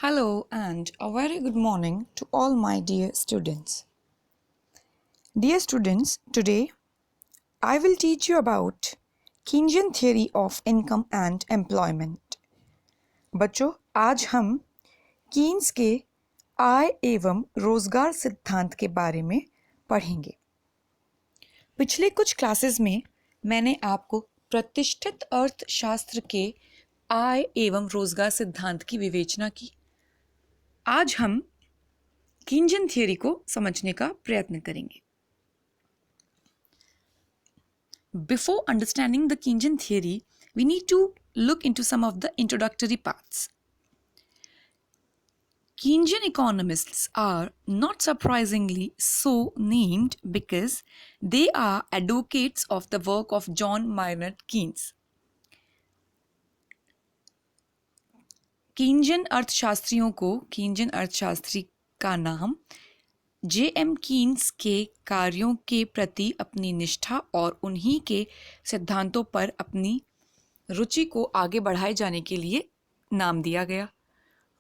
Hello and a very good morning to all my dear students. Dear students, today I will teach you about Keynesian theory of income and employment. बच्चों, आज हम Keynes के आय एवं रोजगार सिद्धांत के बारे में पढ़ेंगे। पिछले कुछ क्लासेस में मैंने आपको प्रतिष्ठित अर्थशास्त्र के आय एवं रोजगार सिद्धांत की विवेचना की। आज हम कीन्जियन थियरी को समझने का प्रयत्न करेंगे। Before understanding the Keynesian theory, we need to look into some of the introductory parts. Keynesian economists are not surprisingly so named because they are advocates of the work of John Maynard Keynes. कीन्जियन अर्थशास्त्रियों को कीन्जियन अर्थशास्त्री का नाम J.M. Keynes के कार्यों के प्रति अपनी निष्ठा और उन्हीं के सिद्धांतों पर अपनी रुचि को आगे बढ़ाए जाने के लिए नाम दिया गया।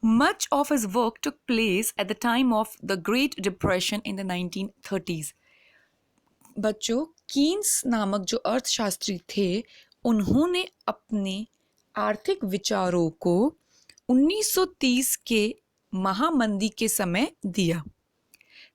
Much of his work took place at the time of the Great Depression in the 1930s. बच्चों, कीन्स नामक जो अर्थशास्त्री थे, उन्होंने अपने आर्थिक विचारों को 1930 के महामंदी के समय दिया।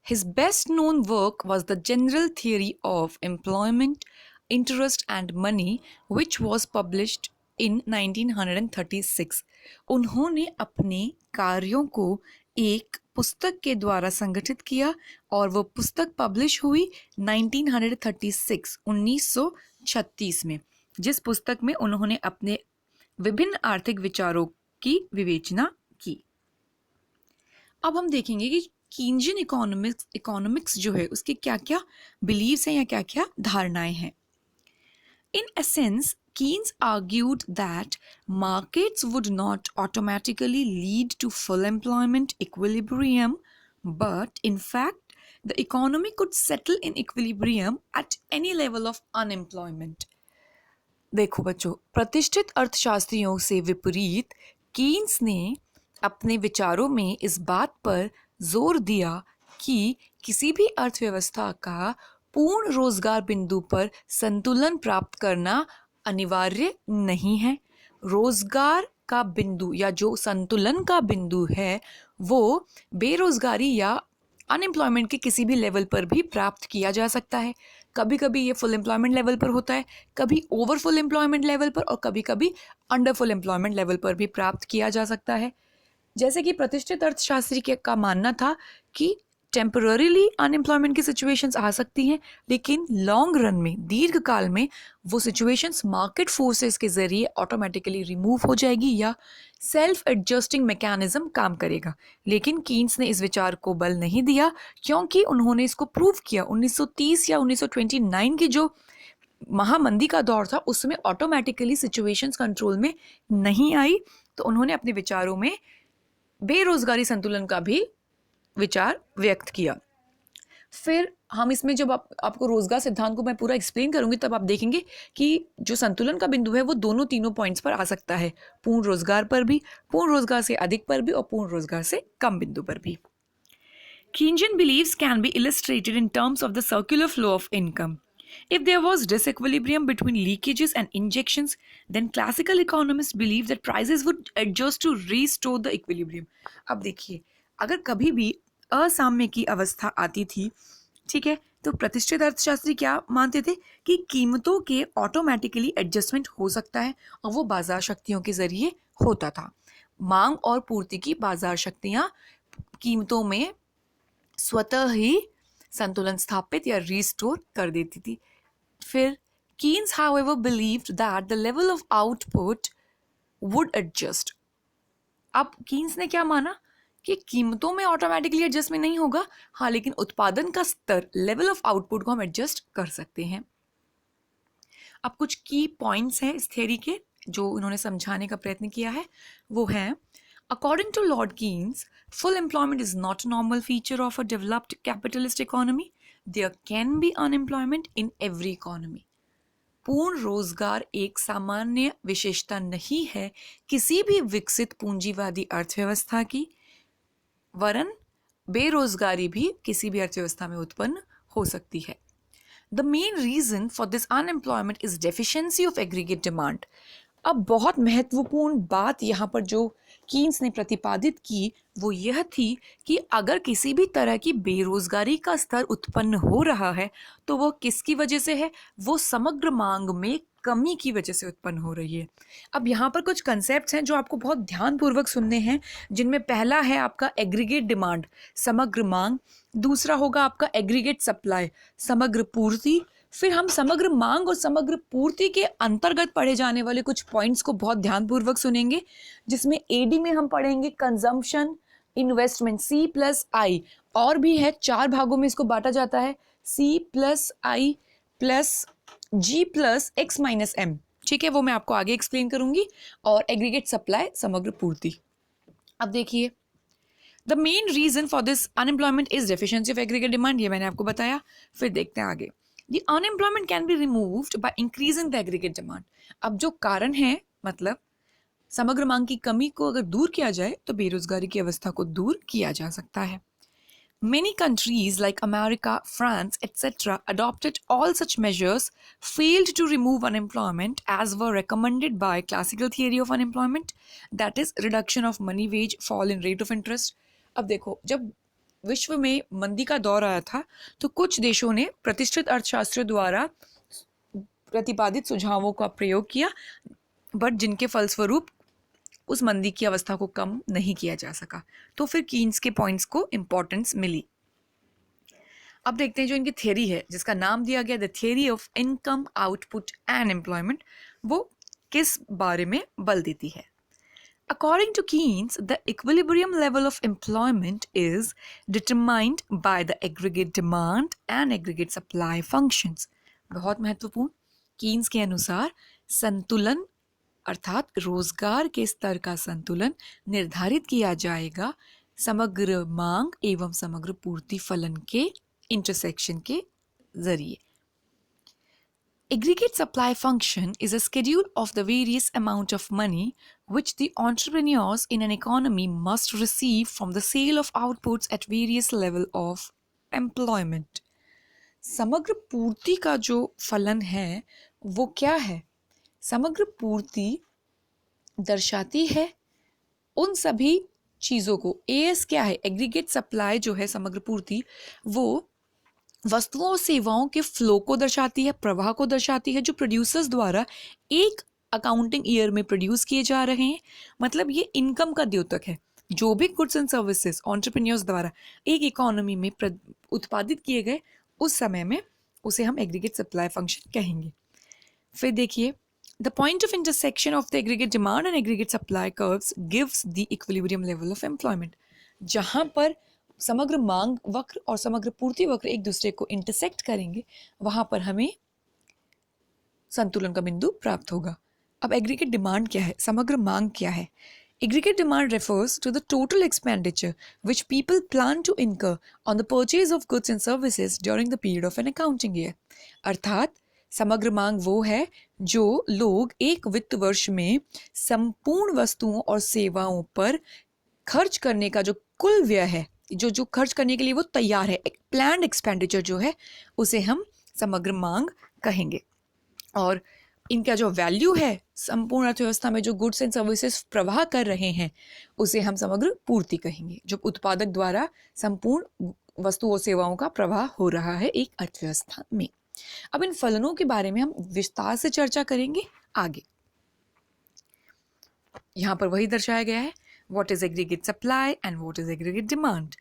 His best known work was the General Theory of Employment, Interest and Money, which was published in 1936. उन्होंने अपने कार्यों को एक पुस्तक के द्वारा संगठित किया और वो पुस्तक पब्लिश हुई 1936 में, जिस पुस्तक में उन्होंने अपने विभिन्न आर्थिक विचारों की विवेचना की। अब हम देखेंगे कि कीन्जियन इकोनॉमिक्स जो है उसके क्या क्या बिलीव्स हैं या क्या क्या धारणाएं हैं। In essence Keynes argued that markets would not automatically lead to full employment equilibrium, but in fact the economy could settle in equilibrium at any level of unemployment. देखो बच्चों, प्रतिष्ठित अर्थशास्त्रियों से विपरीत कीन्स ने अपने विचारों में इस बात पर जोर दिया कि किसी भी अर्थव्यवस्था का पूर्ण रोजगार बिंदु पर संतुलन प्राप्त करना अनिवार्य नहीं है। रोजगार का बिंदु या जो संतुलन का बिंदु है वो बेरोजगारी या अनएम्प्लॉयमेंट के किसी भी लेवल पर भी प्राप्त किया जा सकता है। कभी कभी ये फुल एम्प्लॉयमेंट लेवल पर होता है, कभी ओवर फुल एम्प्लॉयमेंट लेवल पर और कभी कभी अंडर फुल एम्प्लॉयमेंट लेवल पर भी प्राप्त किया जा सकता है। जैसे कि प्रतिष्ठित अर्थशास्त्री का मानना था कि टेम्पररीली अनएम्प्लॉयमेंट की सिचुएशंस आ सकती हैं, लेकिन लॉन्ग रन में, दीर्घ काल में वो सिचुएशंस मार्केट फोर्सेस के जरिए ऑटोमेटिकली रिमूव हो जाएगी या सेल्फ एडजस्टिंग मैकेनिज्म काम करेगा। लेकिन कीन्स ने इस विचार को बल नहीं दिया क्योंकि उन्होंने इसको प्रूव किया। 1930 या 1929 की जो महामंदी का दौर था उसमें ऑटोमेटिकली सिचुएशंस कंट्रोल में नहीं आई, तो उन्होंने अपने विचारों में बेरोजगारी संतुलन का भी विचार व्यक्त किया। फिर हम इसमें जब आपको रोजगार सिद्धांत को मैं पूरा एक्सप्लेन करूंगी तब आप देखेंगे कि जो संतुलन का बिंदु है वो तीनों पॉइंट्स पर आ सकता है, पूर्ण रोजगार पर भी, पूर्ण रोजगार से अधिक पर भी और पूर्ण रोजगार से कम बिंदु पर भी। Keynesian beliefs can be illustrated in terms of the circular flow of income. If there was disequilibrium between leakages and injections, then classical economists believe that prices would adjust to restore the equilibrium. अब देखिए, अगर कभी भी असाम्य की अवस्था आती थी, ठीक है, तो प्रतिष्ठित अर्थशास्त्री क्या मानते थे कि कीमतों के ऑटोमेटिकली एडजस्टमेंट हो सकता है और वो बाजार शक्तियों के जरिए होता था। मांग और पूर्ति की बाजार शक्तियां कीमतों में स्वतः ही संतुलन स्थापित या रिस्टोर कर देती थी। फिर Keynes however believed that the level of output would adjust. अब कीन्स ने क्या माना कि कीमतों में ऑटोमेटिकली एडजस्टमेंट नहीं होगा, हाँ, लेकिन उत्पादन का स्तर, लेवल ऑफ आउटपुट को हम एडजस्ट कर सकते हैं। अब कुछ की पॉइंट्स हैं इस थियरी के जो उन्होंने समझाने का प्रयत्न किया है, वो है According to Lord Keynes, full employment is not a normal feature of a developed capitalist economy. There can be unemployment in every economy. पूर्ण रोजगार एक सामान्य विशेषता नहीं है किसी भी विकसित पूंजीवादी अर्थव्यवस्था की, वरन बेरोजगारी भी किसी भी अर्थव्यवस्था में उत्पन्न हो सकती है. The main reason for this unemployment is deficiency of aggregate demand. अब बहुत महत्वपूर्ण बात यहाँ पर जो कीन्स ने प्रतिपादित की वो यह थी कि अगर किसी भी तरह की बेरोजगारी का स्तर उत्पन्न हो रहा है तो वो किसकी वजह से है, वो समग्र मांग में कमी की वजह से उत्पन्न हो रही है. अब यहाँ पर कुछ कंसेप्ट्स हैं जो आपको बहुत ध्यानपूर्वक सुनने हैं, जिनमें पहला है आपका एग्रीगेट डिमांड, समग्र मांग. दूसरा होगा आपका एग्रीगेट सप्लाई, समग्र पूर्ति. फिर हम समग्र मांग और समग्र पूर्ति के अंतर्गत पढ़े जाने वाले कुछ पॉइंट्स को बहुत ध्यानपूर्वक सुनेंगे, जिसमें एडी में हम पढ़ेंगे कंजम्पशन, इन्वेस्टमेंट, सी प्लस आई, और भी है 4 भागों में इसको बांटा जाता है, सी प्लस आई प्लस जी प्लस एक्स माइनस एम. ठीक है, वो मैं आपको आगे एक्सप्लेन करूंगी. और एग्रीगेट सप्लाई, समग्र पूर्ति. अब देखिए, the main reason for this unemployment is deficiency of aggregate demand, ये मैंने आपको बताया. फिर देखते हैं आगे. The unemployment can be removed by increasing the aggregate demand. अब जो कारण है, मतलब समग्र मांग की कमी को अगर दूर किया जाए तो बेरोजगारी की अवस्था को दूर किया जा सकता है. Many countries like America, France, etc. adopted all such measures, failed to remove unemployment as were recommended by classical theory of unemployment, that is reduction of money wage, fall in rate of interest. अब देखो, जब विश्व में मंदी का दौर आया था तो कुछ देशों ने प्रतिष्ठित अर्थशास्त्रियों द्वारा प्रतिपादित सुझावों का प्रयोग किया, बट जिनके फलस्वरूप उस मंदी की अवस्था को कम नहीं किया जा सका. तो फिर कीन्स के पॉइंट्स को इंपॉर्टेंस मिली. अब देखते हैं जो इनकी थियरी है, जिसका नाम दिया गया the theory of income, output and employment, वो किस बारे में बल देती है. According to Keynes, the equilibrium level of employment is determined by the aggregate demand and aggregate supply functions. बहुत महत्वपूर्ण. कीन्स के अनुसार संतुलन अर्थात रोजगार के स्तर का संतुलन निर्धारित किया जाएगा समग्र मांग एवं समग्र पूर्ति फलन के इंटरसेक्शन के जरिए. Aggregate supply function is a schedule of the various amount of money which the entrepreneurs in an economy must receive from the sale of outputs at various level of employment. समग्र पूर्ति का जो फलन है वो क्या है? समग्र पूर्ति दर्शाती है उन सभी चीज़ों को. एएस क्या है? एग्रीगेट सप्लाई जो है समग्र पूर्ति, वो वस्तुओं और सेवाओं के फ्लो को दर्शाती है, प्रवाह को दर्शाती है, जो प्रोड्यूसर्स द्वारा एक अकाउंटिंग ईयर में प्रोड्यूस किए जा रहे हैं. मतलब ये इनकम का द्योतक है. जो भी गुड्स एंड सर्विसेज एंटरप्रेन्योर्स द्वारा एक इकोनॉमी में उत्पादित किए गए उस समय में उसे हम एग्रीगेट सप्लाई फंक्शन कहेंगे. फिर देखिए, the point of intersection of the aggregate demand and aggregate supply curves gives the equilibrium level of employment. जहाँ पर समग्र मांग वक्र और समग्र पूर्ति वक्र एक दूसरे को इंटरसेक्ट करेंगे, वहां पर हमें संतुलन का बिंदु प्राप्त होगा. अब एग्रीगेट डिमांड क्या है, समग्र मांग क्या है? Aggregate demand refers to the total expenditure which people plan to incur on the purchase of goods and services during the period of an accounting year. अर्थात समग्र मांग वो है जो लोग एक वित्त वर्ष में संपूर्ण वस्तुओं और सेवाओं पर खर्च करने का जो कुल व्यय है, जो खर्च करने के लिए वो तैयार है, एक प्लान्ड एक्सपेंडिचर जो है, उसे हम समग्र मांग कहेंगे. और इनका जो वैल्यू है संपूर्ण अर्थव्यवस्था में जो गुड्स एंड सर्विसेज प्रवाह कर रहे हैं उसे हम समग्र पूर्ति कहेंगे, जो उत्पादक द्वारा संपूर्ण वस्तु और सेवाओं का प्रवाह हो रहा है एक अर्थव्यवस्था में. अब इन फलनों के बारे में हम विस्तार से चर्चा करेंगे आगे. यहाँ पर वही दर्शाया गया है, what is aggregate supply and what is aggregate demand.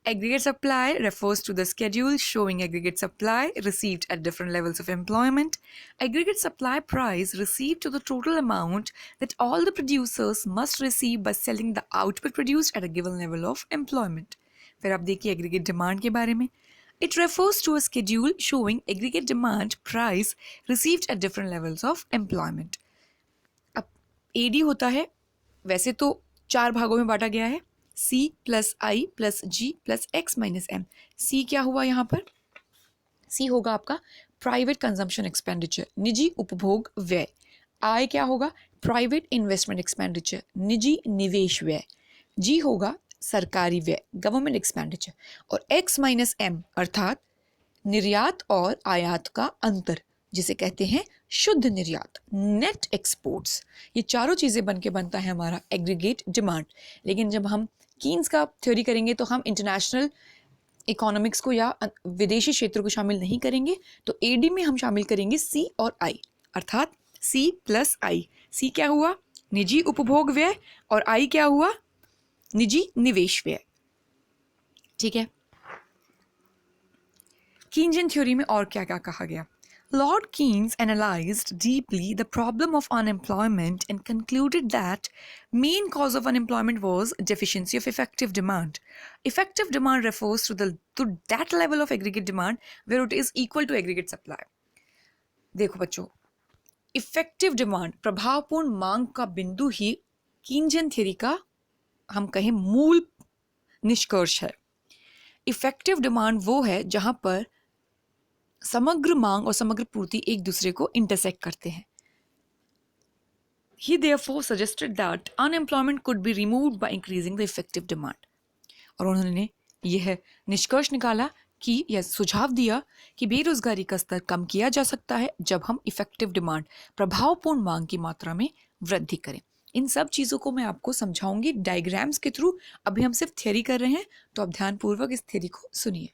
Aggregate supply refers to the schedule showing aggregate supply received at different levels of employment. Aggregate supply price received to the total amount that all the producers must receive by selling the output produced at a given level of employment. फिर आप देखिए aggregate demand के बारे में. It refers to a schedule showing aggregate demand price received at different levels of employment. अब AD होता है, वैसे तो 4 भागों में बांटा गया है, C plus I plus G plus X minus M. C क्या हुआ यहाँ पर? C होगा आपका प्राइवेट कंजम्पशन एक्सपेंडिचर, निजी उपभोग व्यय। I क्या होगा? प्राइवेट इन्वेस्टमेंट एक्सपेंडिचर, निजी निवेश व्यय। G होगा सरकारी व्यय, गवर्नमेंट एक्सपेंडिचर। और X माइनस M अर्थात निर्यात और आयात का अंतर, जिसे कहते हैं शुद्ध निर्यात, नेट एक्सपोर्ट्स। ये चारों चीज़ें बन के बनता है हमारा एग्रीगेट डिमांड। लेकिन जब हम कीन्स का थ्योरी करेंगे तो हम इंटरनेशनल इकोनॉमिक्स को या विदेशी क्षेत्र को शामिल नहीं करेंगे, तो एडी में हम शामिल करेंगे सी और आई, अर्थात सी प्लस आई। सी क्या हुआ? निजी उपभोग व्यय, और आई क्या हुआ? निजी निवेश व्यय। ठीक है। कीन्जियन थ्योरी में और क्या क्या कहा गया? Lord Keynes analyzed deeply the problem of unemployment and concluded that main cause of unemployment was deficiency of effective demand. Effective demand refers to that level of aggregate demand where it is equal to aggregate supply. देखो बच्चों, effective demand, प्रभावपूर्ण मांग का बिंदु ही कीन्जियन theory का हम कहें मूल निष्कर्ष है। इफेक्टिव डिमांड वो है जहां पर समग्र मांग और समग्र पूर्ति एक दूसरे को इंटरसेक्ट करते हैं। He therefore suggested that unemployment could be removed by increasing the effective demand. और उन्होंने यह निष्कर्ष निकाला कि यह सुझाव दिया कि बेरोजगारी का स्तर कम किया जा सकता है जब हम इफेक्टिव डिमांड, प्रभावपूर्ण मांग की मात्रा में वृद्धि करें। इन सब चीज़ों को मैं आपको समझाऊंगी डायग्राम्स के थ्रू। अभी हम सिर्फ थ्योरी कर रहे हैं, तो आप ध्यानपूर्वक इस थ्योरी को सुनिए।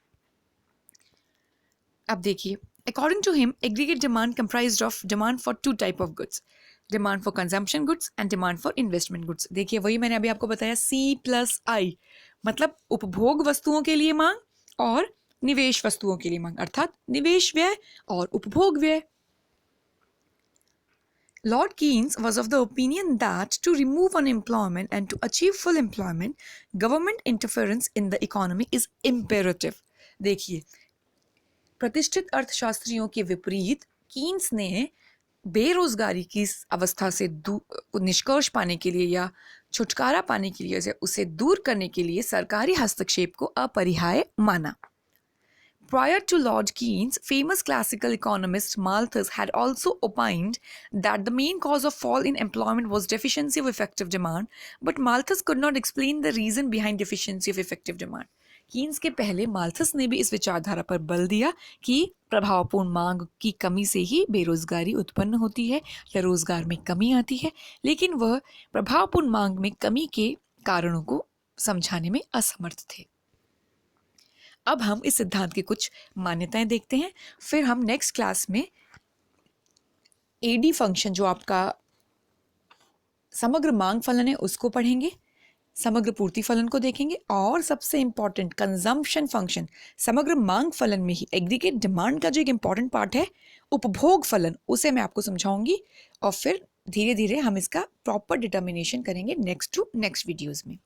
अब देखिए, according to him aggregate demand comprised of demand for two type of goods, demand for consumption goods and demand for investment goods. देखिए, वही मैंने अभी आपको बताया, सी प्लस आई, मतलब उपभोग वस्तुओं के लिए मांग और निवेश वस्तुओं के लिए मांग, अर्थात निवेश व्यय और उपभोग व्यय। Lord Keynes was of the opinion that to remove unemployment and to achieve full employment, government interference in the economy is imperative. देखिए, प्रतिष्ठित अर्थशास्त्रियों के विपरीत कीन्स ने बेरोजगारी की अवस्था से निष्कर्ष पाने के लिए या छुटकारा पाने के लिए, उसे दूर करने के लिए सरकारी हस्तक्षेप को अपरिहार्य माना। Prior to Lord Keynes, famous classical economist Malthus had also opined that the main cause of fall in employment was deficiency of effective demand, but Malthus could not explain the reason behind deficiency of effective demand. Keynes के पहले Malthus ने भी इस विचारधारा पर बल दिया कि प्रभावपूर्ण मांग की कमी से ही बेरोजगारी उत्पन्न होती है या रोजगार में कमी आती है, लेकिन वह प्रभावपूर्ण मांग में कमी के कारणों को समझाने में असमर्थ थे। अब हम इस सिद्धांत की कुछ मान्यताएं देखते हैं, फिर हम नेक्स्ट क्लास में एडी फंक्शन, जो आपका समग्र मांग फलन है, उसको पढ़ेंगे, समग्र पूर्ति फलन को देखेंगे, और सबसे इंपॉर्टेंट कंजम्पशन फंक्शन, समग्र मांग फलन में ही एग्रीगेट डिमांड का जो एक इंपॉर्टेंट पार्ट है उपभोग फलन, उसे मैं आपको समझाऊंगी, और फिर धीरे धीरे हम इसका प्रॉपर डिटर्मिनेशन करेंगे नेक्स्ट टू नेक्स्ट वीडियोज़ में।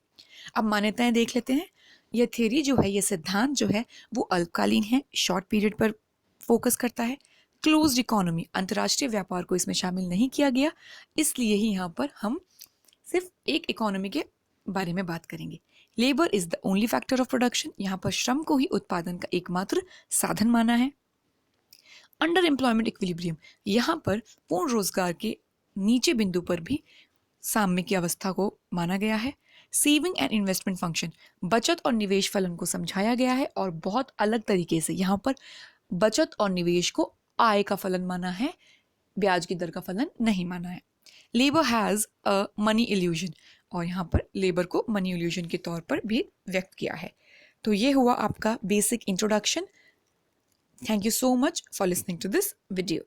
अब मान्यताएं देख लेते हैं। यह थ्योरी जो है, यह सिद्धांत जो है, वो अल्पकालीन है, शॉर्ट पीरियड पर फोकस करता है। क्लोज्ड इकोनॉमी, अंतर्राष्ट्रीय व्यापार को इसमें शामिल नहीं किया गया, इसलिए ही यहाँ पर हम सिर्फ एक इकोनॉमी के बारे में बात करेंगे। Labour is the only factor of production, यहाँ पर श्रम को ही उत्पादन का एकमात्र साधन माना है। अंडर एम्प्लॉयमेंट इक्विलिब्रियम, यहाँ पर पूर्ण रोजगार के नीचे बिंदु पर भी साम्य की अवस्था को माना गया है। सेविंग एंड इन्वेस्टमेंट फंक्शन, बचत और निवेश फलन को समझाया गया है, और बहुत अलग तरीके से यहाँ पर बचत और निवेश को आय का फलन माना है, ब्याज की दर का फलन नहीं माना है। Labour has a money illusion, और यहाँ पर लेबर को मनी इल्यूजन के तौर पर भी व्यक्त किया है। तो ये हुआ आपका basic introduction. Thank you so much for listening to this video.